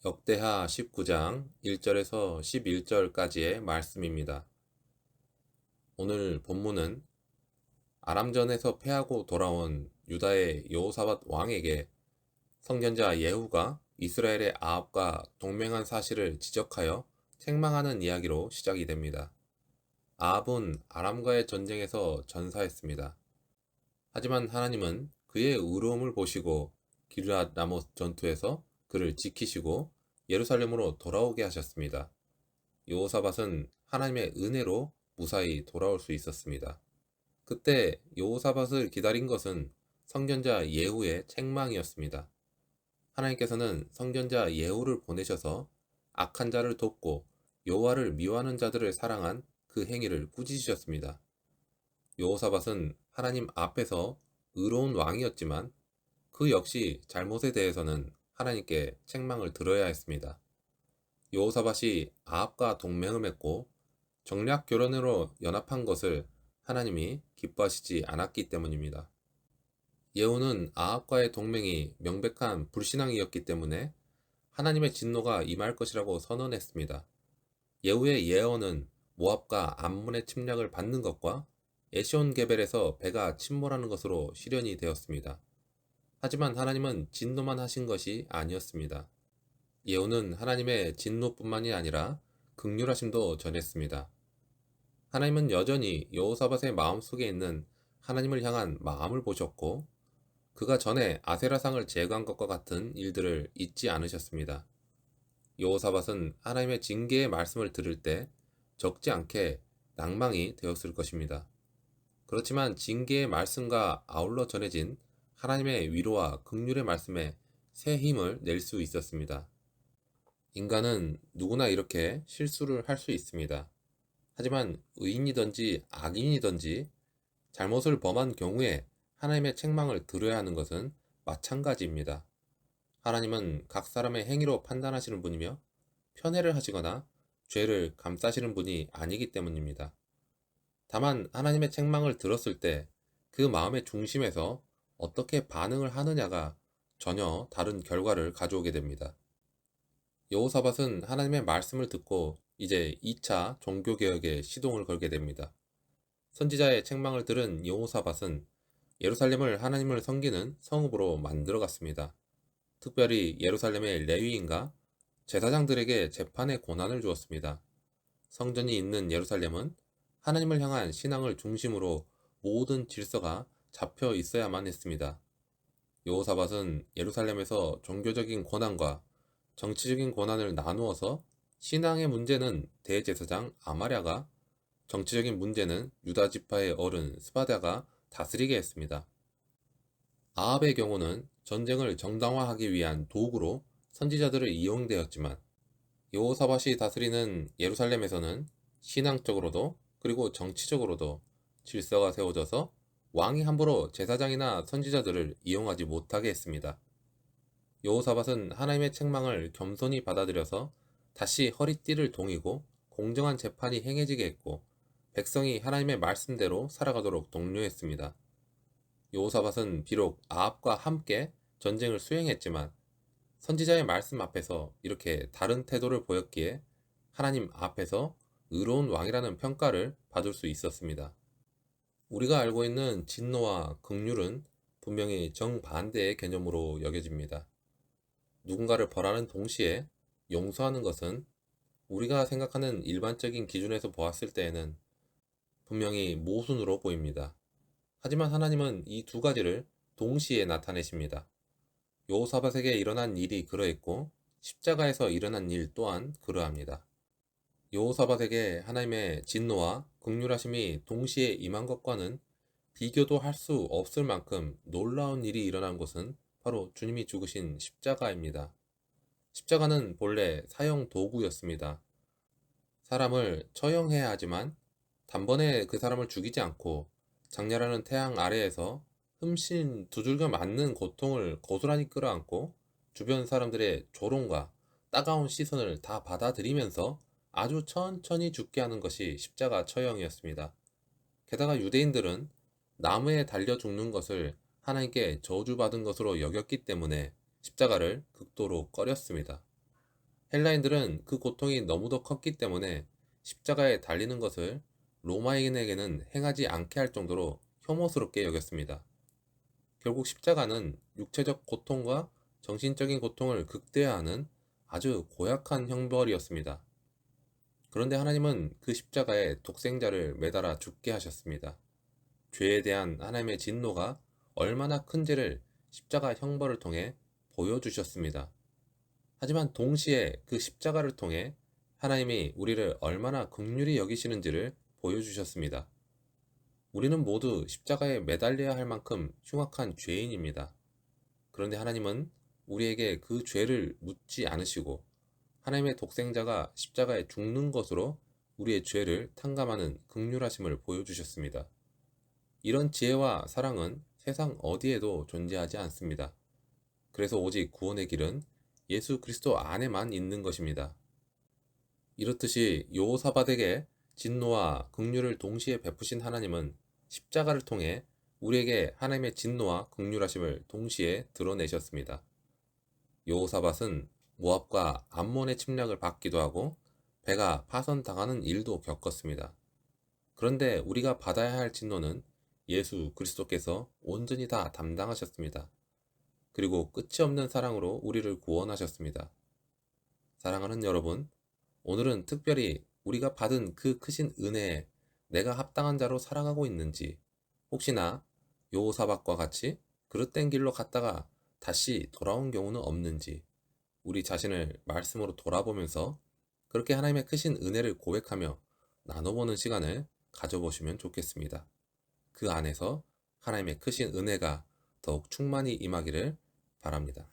역대하 19장 1절에서 11절까지의 말씀입니다. 오늘 본문은 아람전에서 패하고 돌아온 유다의 여호사밧 왕에게 선견자 예후가 이스라엘의 아합과 동맹한 사실을 지적하여 책망하는 이야기로 시작이 됩니다. 아합은 아람과의 전쟁에서 전사했습니다. 하지만 하나님은 그의 의로움을 보시고 기럇 라못 전투에서 그를 지키시고 예루살렘으로 돌아오게 하셨습니다. 여호사밧은 하나님의 은혜로 무사히 돌아올 수 있었습니다. 그때 여호사밧을 기다린 것은 선견자 예후의 책망이었습니다. 하나님께서는 선견자 예후를 보내셔서 악한 자를 돕고 여호와를 미워하는 자들을 사랑한 그 행위를 꾸짖으셨습니다. 여호사밧은 하나님 앞에서 의로운 왕이었지만 그 역시 잘못에 대해서는 하나님께 책망을 들어야 했습니다. 여호사밧이 아합과 동맹을 맺고 정략 결혼으로 연합한 것을 하나님이 기뻐하시지 않았기 때문입니다. 예후는 아합과의 동맹이 명백한 불신앙이었기 때문에 하나님의 진노가 임할 것이라고 선언했습니다. 예후의 예언은 모압과 암몬의 침략을 받는 것과 에시온게벨에서 배가 침몰하는 것으로 실현이 되었습니다. 하지만 하나님은 진노만 하신 것이 아니었습니다. 예후는 하나님의 진노뿐만이 아니라 긍휼하심도 전했습니다. 하나님은 여전히 여호사밧의 마음속에 있는 하나님을 향한 마음을 보셨고 그가 전에 아세라상을 제거한 것과 같은 일들을 잊지 않으셨습니다. 여호사밧은 하나님의 징계의 말씀을 들을 때 적지 않게 낭망이 되었을 것입니다. 그렇지만 징계의 말씀과 아울러 전해진 하나님의 위로와 긍휼의 말씀에 새 힘을 낼 수 있었습니다. 인간은 누구나 이렇게 실수를 할 수 있습니다. 하지만 의인이든지 악인이든지 잘못을 범한 경우에 하나님의 책망을 들어야 하는 것은 마찬가지입니다. 하나님은 각 사람의 행위로 판단하시는 분이며 편애를 하시거나 죄를 감싸시는 분이 아니기 때문입니다. 다만 하나님의 책망을 들었을 때 그 마음의 중심에서 어떻게 반응을 하느냐가 전혀 다른 결과를 가져오게 됩니다. 여호사밧은 하나님의 말씀을 듣고 이제 2차 종교개혁에 시동을 걸게 됩니다. 선지자의 책망을 들은 여호사밧은 예루살렘을 하나님을 섬기는 성읍으로 만들어갔습니다. 특별히 예루살렘의 레위인과 제사장들에게 재판의 권한을 주었습니다. 성전이 있는 예루살렘은 하나님을 향한 신앙을 중심으로 모든 질서가 잡혀 있어야만 했습니다. 여호사밧은 예루살렘에서 종교적인 권한과 정치적인 권한을 나누어서 신앙의 문제는 대제사장 아마랴가, 정치적인 문제는 유다 지파의 어른 스바랴가 다스리게 했습니다. 아합의 경우는 전쟁을 정당화하기 위한 도구로 선지자들을 이용되었지만 여호사밧이 다스리는 예루살렘에서는 신앙적으로도 그리고 정치적으로도 질서가 세워져서 왕이 함부로 제사장이나 선지자들을 이용하지 못하게 했습니다. 여호사밧은 하나님의 책망을 겸손히 받아들여서 다시 허리띠를 동이고 공정한 재판이 행해지게 했고 백성이 하나님의 말씀대로 살아가도록 독려했습니다. 여호사밧은 비록 아합과 함께 전쟁을 수행했지만 선지자의 말씀 앞에서 이렇게 다른 태도를 보였기에 하나님 앞에서 의로운 왕이라는 평가를 받을 수 있었습니다. 우리가 알고 있는 진노와 긍휼은 분명히 정반대의 개념으로 여겨집니다. 누군가를 벌하는 동시에 용서하는 것은 우리가 생각하는 일반적인 기준에서 보았을 때에는 분명히 모순으로 보입니다. 하지만 하나님은 이 두 가지를 동시에 나타내십니다. 여호사밧에게 일어난 일이 그러했고 십자가에서 일어난 일 또한 그러합니다. 여호사밧에게 하나님의 진노와 긍휼하심이 동시에 임한 것과는 비교도 할 수 없을 만큼 놀라운 일이 일어난 것은 바로 주님이 죽으신 십자가입니다. 십자가는 본래 사형 도구였습니다. 사람을 처형해야 하지만 단번에 그 사람을 죽이지 않고 장렬하는 태양 아래에서 흠씬 두들겨 맞는 고통을 고스란히 끌어안고 주변 사람들의 조롱과 따가운 시선을 다 받아들이면서 아주 천천히 죽게 하는 것이 십자가 처형이었습니다. 게다가 유대인들은 나무에 달려 죽는 것을 하나님께 저주받은 것으로 여겼기 때문에 십자가를 극도로 꺼렸습니다. 헬라인들은 그 고통이 너무도 컸기 때문에 십자가에 달리는 것을 로마인에게는 행하지 않게 할 정도로 혐오스럽게 여겼습니다. 결국 십자가는 육체적 고통과 정신적인 고통을 극대화하는 아주 고약한 형벌이었습니다. 그런데 하나님은 그 십자가에 독생자를 매달아 죽게 하셨습니다. 죄에 대한 하나님의 진노가 얼마나 큰지를 십자가 형벌을 통해 보여주셨습니다. 하지만 동시에 그 십자가를 통해 하나님이 우리를 얼마나 긍휼히 여기시는지를 보여주셨습니다. 우리는 모두 십자가에 매달려야 할 만큼 흉악한 죄인입니다. 그런데 하나님은 우리에게 그 죄를 묻지 않으시고 하나님의 독생자가 십자가에 죽는 것으로 우리의 죄를 탕감하는 긍휼하심을 보여주셨습니다. 이런 지혜와 사랑은 세상 어디에도 존재하지 않습니다. 그래서 오직 구원의 길은 예수 그리스도 안에만 있는 것입니다. 이렇듯이 여호사밧에게 진노와 긍휼을 동시에 베푸신 하나님은 십자가를 통해 우리에게 하나님의 진노와 긍휼하심을 동시에 드러내셨습니다. 여호사밧은 모압과 암몬의 침략을 받기도 하고 배가 파손당하는 일도 겪었습니다. 그런데 우리가 받아야 할 진노는 예수 그리스도께서 온전히 다 담당하셨습니다. 그리고 끝이 없는 사랑으로 우리를 구원하셨습니다. 사랑하는 여러분, 오늘은 특별히 우리가 받은 그 크신 은혜에 내가 합당한 자로 살아가고 있는지, 혹시나 여호사밧과 같이 그릇된 길로 갔다가 다시 돌아온 경우는 없는지, 우리 자신을 말씀으로 돌아보면서 그렇게 하나님의 크신 은혜를 고백하며 나눠보는 시간을 가져보시면 좋겠습니다. 그 안에서 하나님의 크신 은혜가 더욱 충만히 임하기를 바랍니다.